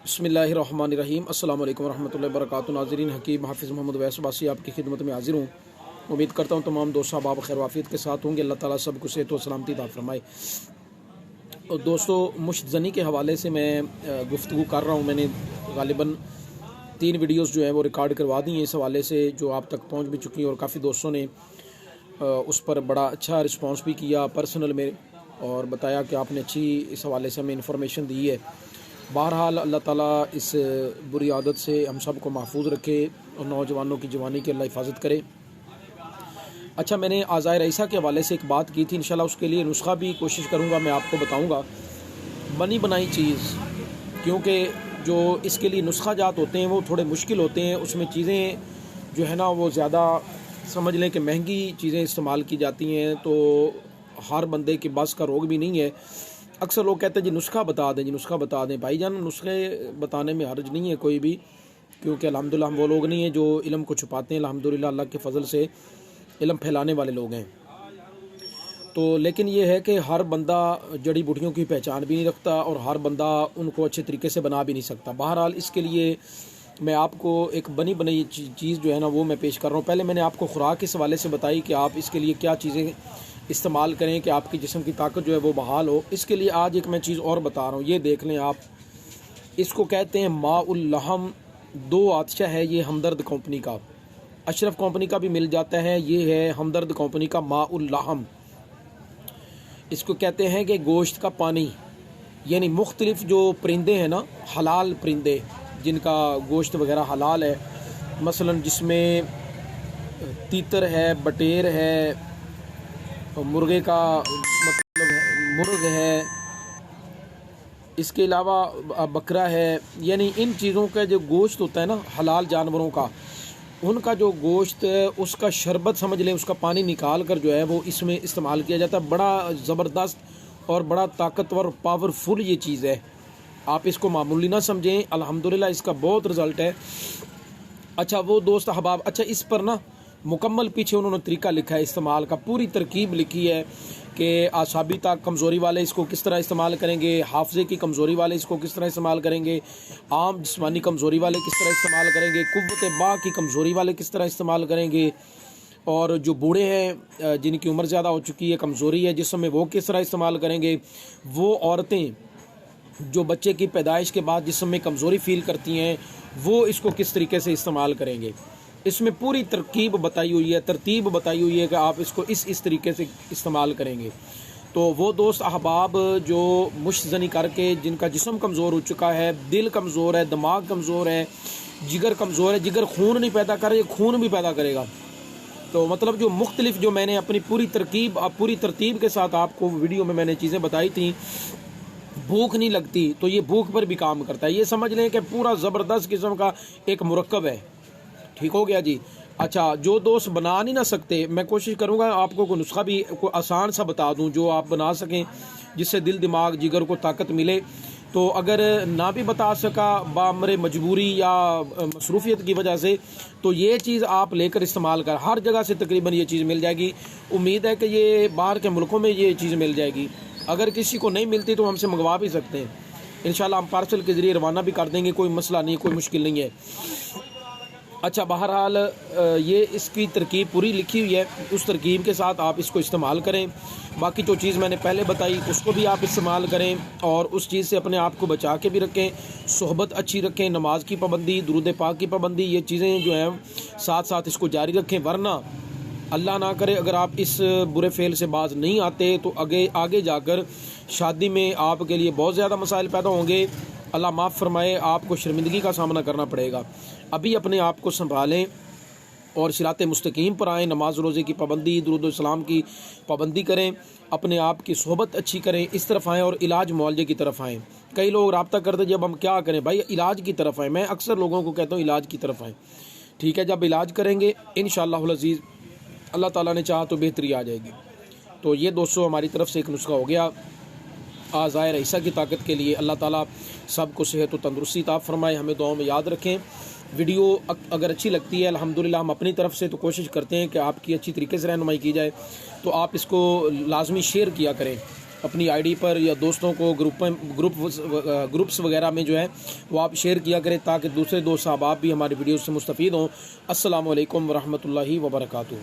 बिस्मिल्लाहिर्रहमानिर्रहीम अस्सलाम वालेकुम रहमतुल्लाहि व बरकातुहू। नाज़रीन, हकीम हाफिज़ मोहम्मद वैस अब्बासी आपकी खिदमत में हाजिर हूँ। उम्मीद करता हूँ तमाम दोस्त साहब खैर वाफियत के साथ होंगे। अल्लाह ताला सबको सेहत व सलामती अता फरमाए। और दोस्तों, मुश्तजनी के हवाले से मैं गुफ्तगू कर रहा हूँ। मैंने गालिबन 3 वीडियोज़ जो हैं वो रिकॉर्ड करवा दी हैं इस हवाले से, जो आप तक पहुँच भी चुकी हैं और काफ़ी दोस्तों ने उस पर बड़ा अच्छा रिस्पॉन्स भी किया पर्सनल में, और बताया कि आपने अच्छी इस हवाले से हमें इंफॉर्मेशन दी है। बहरहाल अल्लाह ताला इस बुरी आदत से हम सब को महफूज रखे और नौजवानों की जवानी की अल्लाह हिफाजत करे। अच्छा, मैंने आज़ाए रईसा के हवाले से एक बात की थी, इंशाल्लाह उसके लिए नुस्खा भी कोशिश करूँगा, मैं आपको बताऊँगा बनी बनाई चीज़, क्योंकि जो इसके लिए नुस्खा जात होते हैं वो थोड़े मुश्किल होते हैं। उसमें चीज़ें जो है ना वो ज़्यादा समझ लें कि महंगी चीज़ें इस्तेमाल की जाती हैं, तो हर बंदे के बस का रोग भी नहीं है। अक्सर लोग कहते हैं जी नुस्खा बता दें, जी नुस्खा बता दें। भाईजान, नुस्खे बताने में हर्ज नहीं है कोई भी, क्योंकि अल्हम्दुलिल्लाह हम वो लोग नहीं हैं जो इल्म को छुपाते हैं। अल्हम्दुलिल्लाह अल्लाह के फ़ज़ल से इल्म फैलाने वाले लोग हैं। तो लेकिन ये है कि हर बंदा जड़ी बूटियों की पहचान भी नहीं रखता और हर बंदा उनको अच्छे तरीके से बना भी नहीं सकता। बहरहाल इसके लिए मैं आपको एक बनी बनाई चीज़ जो है ना वो मैं पेश कर रहा हूँ। पहले मैंने आपको खुराक इस हवाले से बताई कि आप इसके लिए क्या चीज़ें इस्तेमाल करें कि आपकी जिस्म की ताकत जो है वो बहाल हो। इसके लिए आज एक मैं चीज़ और बता रहा हूँ, ये देख लें आप। इसको कहते हैं माउल लहम। 2 आतिशा है ये हमदर्द कंपनी का, अशरफ कंपनी का भी मिल जाता है। ये है हमदर्द कंपनी का माउल लहम। इसको कहते हैं कि गोश्त का पानी, यानी मुख्तलिफ जो परिंदे हैं ना, हलाल परिंदे जिनका गोश्त वगैरह हलाल है, मसलन जिसमें तीतर है, बटेर है, मुर्गे का मतलब मुर्ग है, इसके अलावा बकरा है, यानी इन चीज़ों का जो गोश्त होता है ना हलाल जानवरों का, उनका जो गोश्त है उसका शरबत समझ लें, उसका पानी निकाल कर जो है वो इसमें इस्तेमाल किया जाता है। बड़ा ज़बरदस्त और बड़ा ताकतवर पावरफुल ये चीज़ है। आप इसको मामूली ना समझें, अल्हम्दुलिल्लाह इसका बहुत रिज़ल्ट है। अच्छा वो दोस्त अहबाब, अच्छा इस पर ना मुकम्मल पीछे उन्होंने तरीका लिखा है इस्तेमाल का, पूरी तरकीब लिखी है कि आसाबी तक कमज़ोरी वाले इसको किस तरह इस्तेमाल करेंगे, हाफजे की कमज़ोरी वाले इसको किस तरह इस्तेमाल करेंगे, आम जिस्मानी कमज़ोरी वाले किस तरह इस्तेमाल करेंगे, कुव्वत बा की कमज़ोरी वाले किस तरह इस्तेमाल करेंगे, और जो बूढ़े हैं जिनकी उम्र ज़्यादा हो चुकी है, कमज़ोरी है जिसमें वो किस तरह इस्तेमाल करेंगे, वो औरतें जो बच्चे की पैदाइश के बाद जिसमें कमज़ोरी फ़ील करती हैं वो इसको किस तरीके से इस्तेमाल करेंगे। इसमें पूरी तरकीब बताई हुई है, तरतीब बताई हुई है कि आप इसको इस तरीके से इस्तेमाल करेंगे। तो वो दोस्त अहबाब जो मुश्तजनी करके जिनका जिस्म कमज़ोर हो चुका है, दिल कमज़ोर है, दिमाग कमज़ोर है, जिगर कमज़ोर है, जिगर खून नहीं पैदा कर, ये खून भी पैदा करेगा। तो मतलब जो मुख्तलिफ जो मैंने अपनी पूरी तरतीब के साथ आपको वीडियो में मैंने चीज़ें बताई थी, भूख नहीं लगती तो ये भूख पर भी काम करता है। ये समझ लें कि पूरा ज़बरदस्त किस्म का एक मुरक्कब है। ठीक हो गया जी। अच्छा, जो दोस्त बना नहीं ना सकते, मैं कोशिश करूँगा आपको कोई नुस्खा भी कोई आसान सा बता दूँ जो आप बना सकें, जिससे दिल दिमाग जिगर को ताकत मिले। तो अगर ना भी बता सका बामरे मजबूरी या मसरूफियत की वजह से, तो ये चीज़ आप लेकर इस्तेमाल कर, हर जगह से तकरीबन ये चीज़ मिल जाएगी। उम्मीद है कि ये बाहर के मुल्कों में ये चीज़ मिल जाएगी। अगर किसी को नहीं मिलती तो हमसे मंगवा भी सकते हैं, इंशाल्लाह हम पार्सल के ज़रिए रवाना भी कर देंगे, कोई मसला नहीं, कोई मुश्किल नहीं है। अच्छा, बहरहाल ये इसकी तरकीब पूरी लिखी हुई है, उस तरकीब के साथ आप इसको इस्तेमाल करें। बाकी जो चीज़ मैंने पहले बताई उसको भी आप इस्तेमाल करें और उस चीज़ से अपने आप को बचा के भी रखें, सोहबत अच्छी रखें, नमाज की पाबंदी, दुरूद पाक की पाबंदी, ये चीज़ें जो हैं साथ साथ इसको जारी रखें। वरना अल्लाह ना करे अगर आप इस बुरे फेल से बाज नहीं आते तो आगे जाकर शादी में आपके लिए बहुत ज़्यादा मसाइल पैदा होंगे। अल्लाह माफ़ फरमाए, आपको शर्मिंदगी का सामना करना पड़ेगा। अभी अपने आप को संभालें और सिराते मुस्तकीम पर आएँ, नमाज रोज़े की पाबंदी, दुरूद सलाम की पाबंदी करें, अपने आप की सोहबत अच्छी करें, इस तरफ आएँ और इलाज मुआलजे की तरफ आएँ। कई लोग रब्ता करते जब हम क्या करें भाई, इलाज की तरफ आएँ। मैं अक्सर लोगों को कहता हूँ इलाज की तरफ आएँ। ठीक है, जब इलाज करेंगे इंशाअल्लाहुल अज़ीज़ अल्लाह ताला ने चाहा तो बेहतरी आ जाएगी। तो ये दोस्तों हमारी तरफ से एक नुस्खा हो गया आज़ाए रईसा की ताकत के लिए। अल्लाह ताला सबको सेहत व तंदुरुस्ती अता फरमाए, हमें दुआओं में याद रखें। वीडियो अगर अच्छी लगती है अल्हम्दुलिल्लाह हम अपनी तरफ से तो कोशिश करते हैं कि आपकी अच्छी तरीके से रहनुमाई की जाए, तो आप इसको लाजमी शेयर किया करें। अपनी आईडी पर या दोस्तों को ग्रुप्स वगैरह में जो है वो आप शेयर किया करें, ताकि दूसरे दोस्त साहब आप भी हमारी वीडियो से मुस्तफ़ीद हों। अस्सलामु अलैकुम वरहमतुल्लाहि वबरकातुहू।